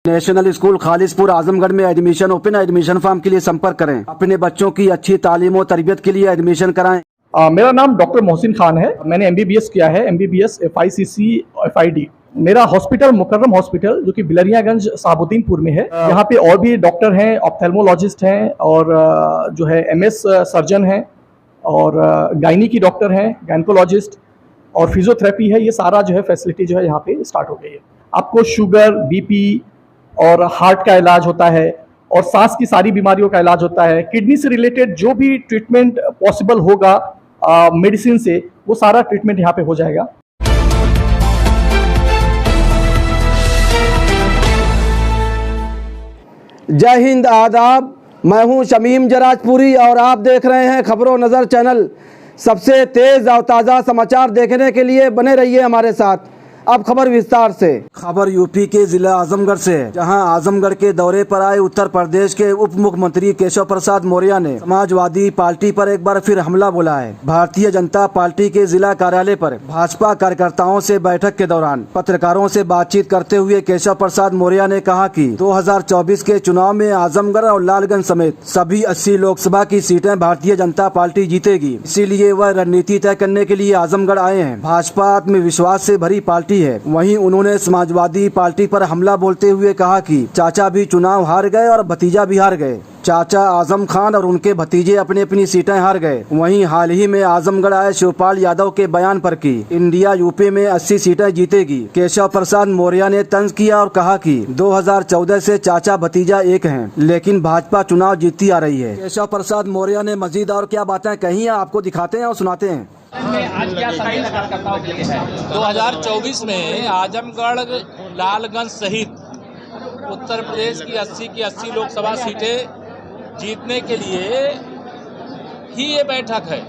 National school Khalispur Azamgarh में admission open. Admission form के लिए संपर्क करें। अपने बच्चों की अच्छी तालीम और तरबियत के लिए एडमिशन कराएं। मेरा नाम डॉक्टर मोहसिन खान है। मैंने MBBS किया है, MBBS FICC FID। मेरा हॉस्पिटल मुकर्रम हॉस्पिटल जो कि बिलरियागंज साबुद्दीनपुर में है। यहाँ पे और भी डॉक्टर हैं, ऑप्थेल्मोलॉजिस्ट हैं और जो है MS सर्जन हैं और गायनी की डॉक्टर हैं, गायनकोलॉजिस्ट और फिजियोथेरेपी है। ये सारा जो है फैसिलिटी जो है यहाँ पे स्टार्ट हो गई है। आपको शुगर, BP और हार्ट का इलाज होता है और सांस की सारी बीमारियों का इलाज होता है। किडनी से रिलेटेड जो भी ट्रीटमेंट पॉसिबल होगा मेडिसिन से, वो सारा ट्रीटमेंट यहाँ पे हो जाएगा। जय हिंद, आदाब। मैं हूं शमीम जराजपुरी और आप देख रहे हैं खबरों नज़र चैनल। सबसे तेज और ताज़ा समाचार देखने के लिए बने रहिए हमारे साथ। अब खबर विस्तार से। खबर यूपी के जिला आजमगढ़ से है, जहां आजमगढ़ के दौरे पर आए उत्तर प्रदेश के उप मुख्यमंत्री केशव प्रसाद मौर्य ने समाजवादी पार्टी पर एक बार फिर हमला बोला है। भारतीय जनता पार्टी के जिला कार्यालय पर भाजपा कार्यकर्ताओं से बैठक के दौरान पत्रकारों से बातचीत करते हुए केशव प्रसाद मौर्य ने कहा कि 2024 के चुनाव में आजमगढ़ और लालगंज समेत सभी 80 लोकसभा की सीटें भारतीय जनता पार्टी जीतेगी। इसीलिए वह रणनीति तय करने के लिए आजमगढ़ आए हैं। भाजपा आत्मविश्वास से भरी पार्टी है। वहीं उन्होंने समाजवादी पार्टी पर हमला बोलते हुए कहा कि चाचा भी चुनाव हार गए और भतीजा भी हार गए। चाचा आजम खान और उनके भतीजे अपनी अपनी सीटें हार गए। वहीं हाल ही में आजमगढ़ आए शिवपाल यादव के बयान पर कि इंडिया यूपी में 80 सीटें जीतेगी, केशव प्रसाद मौर्य ने तंज किया और कहा कि 2014 से चाचा भतीजा एक हैं, लेकिन भाजपा चुनाव जीतती आ रही है। केशव प्रसाद मौर्य ने मजीद और क्या बातें कही है, आपको दिखाते हैं और सुनाते हैं। आज क्या कार्यकर्ताओं के लिए है? 2024 में आजमगढ़, लालगंज सहित उत्तर प्रदेश की 80 की 80 लोकसभा सीटें जीतने के लिए ही ये बैठक है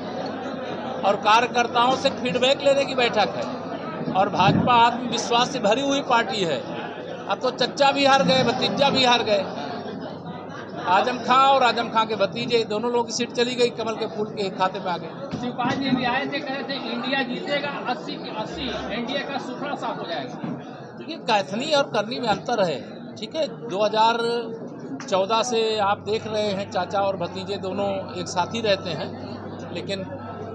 और कार्यकर्ताओं से फीडबैक लेने की बैठक है। और भाजपा आत्मविश्वास से भरी हुई पार्टी है। अब तो चच्चा भी हार गए, भतीजा भी हार गए। आजम खां और आजम खां के भतीजे दोनों लोगों की सीट चली गई, कमल के फूल के खाते में आ गए। शिवपाल जी भी आए थे, कह रहे थे इंडिया जीतेगा 80 की 80, एनडीए का सुखड़ा साफ हो जाएगा। देखिए, कैथनी और करनी में अंतर है। ठीक है, 2014 से आप देख रहे हैं चाचा और भतीजे दोनों एक साथ ही रहते हैं, लेकिन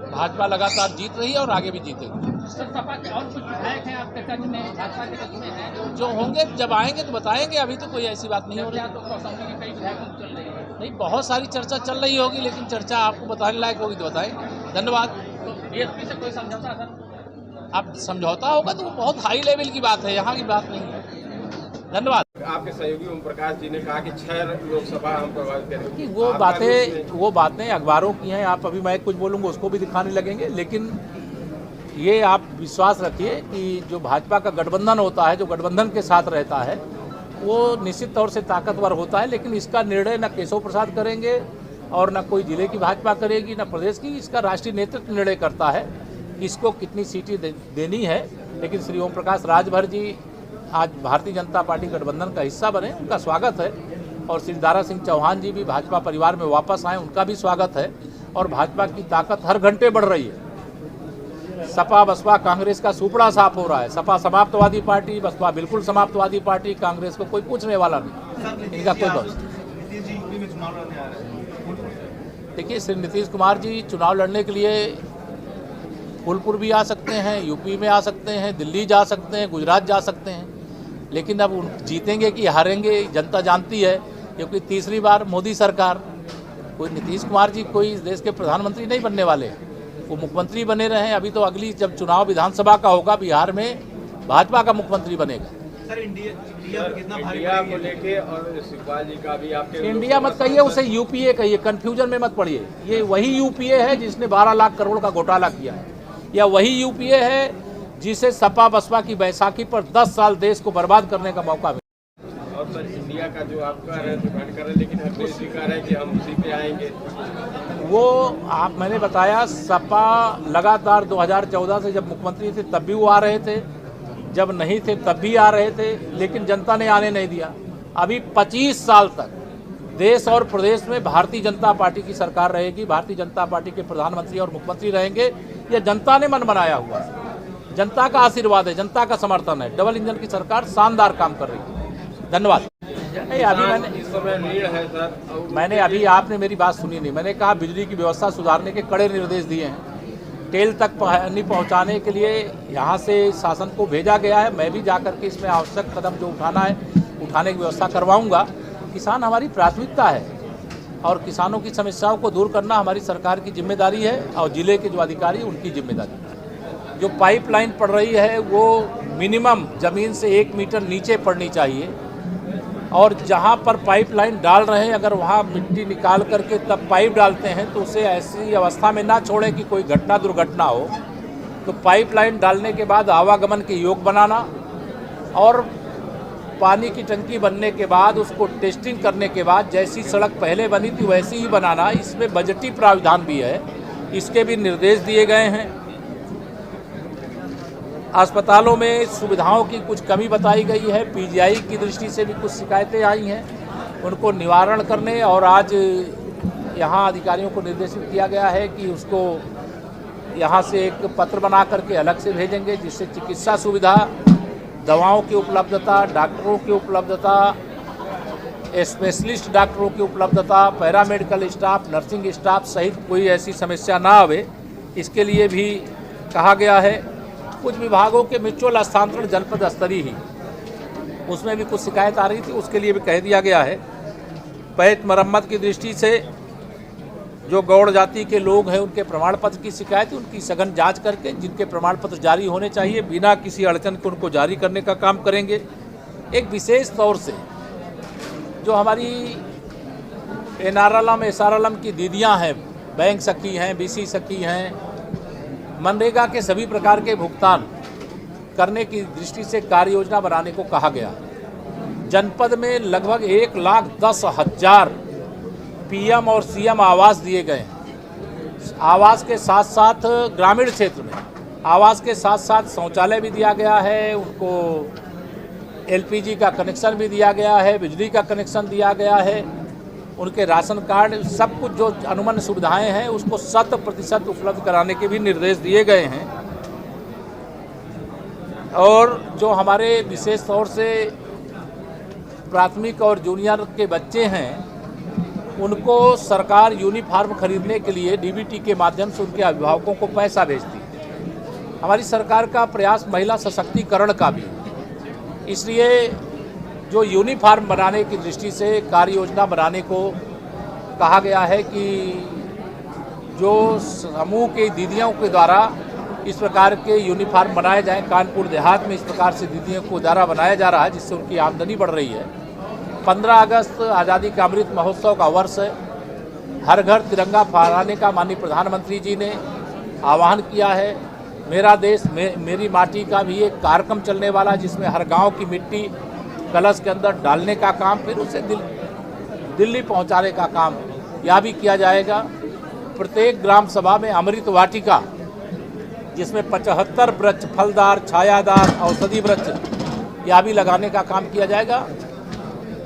भाजपा लगातार जीत रही है और आगे भी जीतेगी। सर, सपा के और कुछ विधायक हैं आपके टच में, भाजपा के टच में हैं? जो होंगे जब आएंगे तो बताएंगे। अभी तो कोई ऐसी बात नहीं हो रही। तो कौशाम्बी के कई विधायकों को चल रही है। नहीं, बहुत सारी चर्चा चल रही होगी, लेकिन चर्चा आपको बताने लायक होगी तो बताएंगे। धन्यवाद। तो BSP से कोई समझौता सर? अब समझौता होगा तो वो बहुत हाई लेवल की बात है, यहाँ की बात नहीं है। धन्यवाद। आपके सहयोगी ओम प्रकाश जी ने कहा कि 6 लोकसभा हम प्रभावित करेंगे। वो बातें अखबारों की हैं। आप अभी मैं कुछ बोलूँगा उसको भी दिखाने लगेंगे, लेकिन ये आप विश्वास रखिए कि जो भाजपा का गठबंधन होता है, जो गठबंधन के साथ रहता है, वो निश्चित तौर से ताकतवर होता है। लेकिन इसका निर्णय न केशव प्रसाद करेंगे और न कोई जिले की भाजपा करेगी, न प्रदेश की। इसका राष्ट्रीय नेतृत्व निर्णय करता है कि इसको कितनी सीटें देनी है। लेकिन श्री ओम प्रकाश राजभर जी आज भारतीय जनता पार्टी गठबंधन का हिस्सा बने, उनका स्वागत है। और श्री दारा सिंह चौहान जी भी भाजपा परिवार में वापस आए, उनका भी स्वागत है। और भाजपा की ताकत हर घंटे बढ़ रही है। सपा बसपा कांग्रेस का सुपड़ा साफ हो रहा है। सपा समाप्तवादी पार्टी, बसपा बिल्कुल समाप्तवादी पार्टी, कांग्रेस को कोई पूछने वाला नहीं, इनका कोई दोष। देखिए, श्री नीतीश कुमार जी चुनाव लड़ने के लिए फूलपुर भी आ सकते हैं, यूपी में आ सकते हैं, दिल्ली जा सकते हैं, गुजरात जा सकते हैं। लेकिन अब जीतेंगे कि हारेंगे जनता जानती है, क्योंकि तीसरी बार मोदी सरकार, कोई नीतीश कुमार जी कोई देश के प्रधानमंत्री नहीं बनने वाले, वो मुख्यमंत्री बने रहे। अभी तो अगली जब चुनाव विधानसभा का होगा, बिहार में भाजपा का मुख्यमंत्री बनेगा। सर, इंडिया को लेके और शिवपाल जी का भी आपके इंडिया मत कहिए, उसे UPA कहिए, कंफ्यूजन में मत पड़िए। ये वही UPA है जिसने 12 लाख करोड़ का घोटाला किया है, या वही UPA है जिसे सपा बसपा की बैसाखी पर 10 साल देश को बर्बाद करने का मौका मिला। और सर, इंडिया का जो आप कह रहे हैं डिमांड कर रहे हैं, लेकिन अखिलेश जी कह रहे हैं कि हम उसी पे आएंगे। वो मैंने बताया, सपा लगातार 2014 से जब मुख्यमंत्री थे तब भी वो आ रहे थे, जब नहीं थे तब भी आ रहे थे, लेकिन जनता ने आने नहीं दिया। अभी 25 साल तक देश और प्रदेश में भारतीय जनता पार्टी की सरकार रहेगी, भारतीय जनता पार्टी के प्रधानमंत्री और मुख्यमंत्री रहेंगे। यह जनता ने मन बनाया हुआ है, जनता का आशीर्वाद है, जनता का समर्थन है। डबल इंजन की सरकार शानदार काम कर रही है। धन्यवाद। नहीं, अभी इस समय ऋण है सर, मैंने अभी आपने मेरी बात सुनी नहीं। मैंने कहा बिजली की व्यवस्था सुधारने के कड़े निर्देश दिए हैं। टेल तक पानी पहुंचाने के लिए यहाँ से शासन को भेजा गया है। मैं भी जाकर के इसमें आवश्यक कदम जो उठाना है उठाने की व्यवस्था करवाऊंगा। किसान हमारी प्राथमिकता है और किसानों की समस्याओं को दूर करना हमारी सरकार की जिम्मेदारी है और जिले के जो अधिकारी उनकी जिम्मेदारी है। जो पाइपलाइन पड़ रही है वो मिनिमम ज़मीन से 1 मीटर नीचे पड़नी चाहिए और जहाँ पर पाइपलाइन डाल रहे हैं अगर वहाँ मिट्टी निकाल करके तब पाइप डालते हैं तो उसे ऐसी अवस्था में ना छोड़ें कि कोई घटना दुर्घटना हो। तो पाइपलाइन डालने के बाद आवागमन के योग बनाना और पानी की टंकी बनने के बाद उसको टेस्टिंग करने के बाद जैसी सड़क पहले बनी थी वैसी ही बनाना। इसमें बजटीय प्रावधान भी है, इसके भी निर्देश दिए गए हैं। अस्पतालों में सुविधाओं की कुछ कमी बताई गई है। पीजीआई की दृष्टि से भी कुछ शिकायतें आई हैं, उनको निवारण करने और आज यहाँ अधिकारियों को निर्देशित किया गया है कि उसको यहाँ से एक पत्र बना करके अलग से भेजेंगे जिससे चिकित्सा सुविधा, दवाओं की उपलब्धता, डॉक्टरों की उपलब्धता, स्पेशलिस्ट डॉक्टरों की उपलब्धता, पैरामेडिकल स्टाफ, नर्सिंग स्टाफ सहित कोई ऐसी समस्या ना आवे, इसके लिए भी कहा गया है। कुछ विभागों के म्यूचुअल हस्तांतरण जनपद स्तरीय ही उसमें भी कुछ शिकायत आ रही थी, उसके लिए भी कह दिया गया है। पैच मरम्मत की दृष्टि से जो गौड़ जाति के लोग हैं उनके प्रमाण पत्र की शिकायत, उनकी सघन जांच करके जिनके प्रमाण पत्र जारी होने चाहिए बिना किसी अड़चन के उनको जारी करने का काम करेंगे। एक विशेष तौर से जो हमारी NRLM SRLM की दीदियां हैं, बैंक सखी हैं, BC सखी हैं, मनरेगा के सभी प्रकार के भुगतान करने की दृष्टि से कार्य योजना बनाने को कहा गया। जनपद में लगभग 1,10,000 PM और CM आवास दिए गए हैं। आवास के साथ साथ ग्रामीण क्षेत्र में आवास के साथ साथ शौचालय भी दिया गया है, उनको LPG का कनेक्शन भी दिया गया है, बिजली का कनेक्शन दिया गया है, उनके राशन कार्ड, सब कुछ जो अनुमन्य सुविधाएं हैं उसको 100% उपलब्ध कराने के भी निर्देश दिए गए हैं। और जो हमारे विशेष तौर से प्राथमिक और जूनियर के बच्चे हैं उनको सरकार यूनिफॉर्म खरीदने के लिए DBT के माध्यम से उनके अभिभावकों को पैसा भेजती है। हमारी सरकार का प्रयास महिला सशक्तिकरण का भी है, इसलिए जो यूनिफॉर्म बनाने की दृष्टि से कार्य योजना बनाने को कहा गया है कि जो समूह के दीदियों के द्वारा इस प्रकार के यूनिफॉर्म बनाए जाएं। कानपुर देहात में इस प्रकार से दीदियों को द्वारा बनाया जा रहा है जिससे उनकी आमदनी बढ़ रही है। 15 अगस्त आज़ादी का अमृत महोत्सव का वर्ष है। हर घर तिरंगा फहराने का माननीय प्रधानमंत्री जी ने आह्वान किया है। मेरा देश मेरी माटी का भी एक कार्यक्रम चलने वाला है जिसमें हर गांव की मिट्टी कलश के अंदर डालने का काम, फिर उसे दिल्ली पहुंचाने का काम यह भी किया जाएगा। प्रत्येक ग्राम सभा में अमृत वाटिका जिसमें 75 वृक्ष, फलदार, छायादार, औषधि वृक्ष यह भी लगाने का काम किया जाएगा।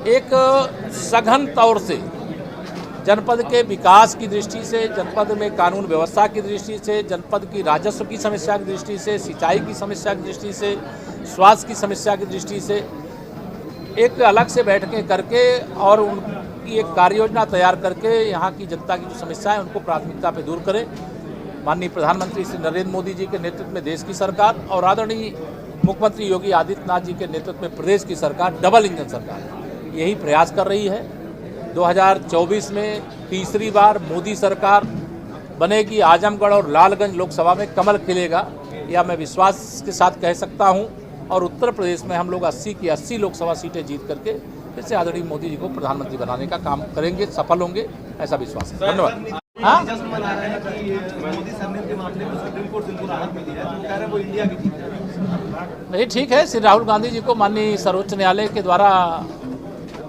एक सघन तौर से जनपद के विकास की दृष्टि से, जनपद में कानून व्यवस्था की दृष्टि से, जनपद की राजस्व की समस्या की दृष्टि से, सिंचाई की समस्या की दृष्टि से, स्वास्थ्य की समस्या की दृष्टि से एक अलग से बैठकें करके और उनकी एक कार्य योजना तैयार करके यहाँ की जनता की जो समस्याएं उनको प्राथमिकता पे दूर करें। माननीय प्रधानमंत्री श्री नरेंद्र मोदी जी के नेतृत्व में देश की सरकार और आदरणीय मुख्यमंत्री योगी आदित्यनाथ जी के नेतृत्व में प्रदेश की सरकार डबल इंजन सरकार यही प्रयास कर रही है। 2024 में तीसरी बार मोदी सरकार बनेगी। आजमगढ़ और लालगंज लोकसभा में कमल खिलेगा, यह मैं विश्वास के साथ कह सकता हूं। और उत्तर प्रदेश में हम लोग 80 की 80 लोकसभा सीटें जीत करके फिर से आदरणीय मोदी जी को प्रधानमंत्री बनाने का काम करेंगे, सफल होंगे, ऐसा विश्वास है। धन्यवाद। हाँ, नहीं ठीक है। श्री राहुल गांधी जी को माननीय सर्वोच्च न्यायालय के द्वारा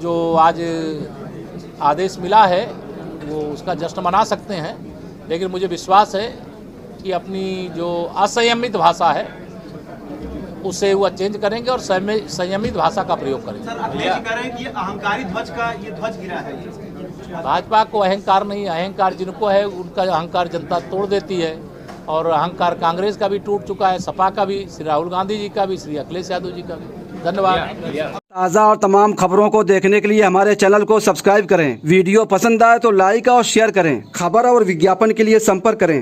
जो आज आदेश मिला है वो उसका जश्न मना सकते हैं, लेकिन मुझे विश्वास है कि अपनी जो असंयमित भाषा है उसे वो चेंज करेंगे और संयमित भाषा का प्रयोग करेंगे। सर, अखिलेश जी कह रहे हैं कि अहंकारी ध्वज का ये ध्वज गिरा है। भाजपा को अहंकार नहीं, अहंकार जिनको है उनका अहंकार जनता तोड़ देती है और अहंकार कांग्रेस का भी टूट चुका है, सपा का भी, श्री राहुल गांधी जी का भी, श्री अखिलेश यादव जी का भी। धन्यवाद। ताज़ा और तमाम खबरों को देखने के लिए हमारे चैनल को सब्सक्राइब करें। वीडियो पसंद आए तो लाइक और शेयर करें। खबर और विज्ञापन के लिए संपर्क करें।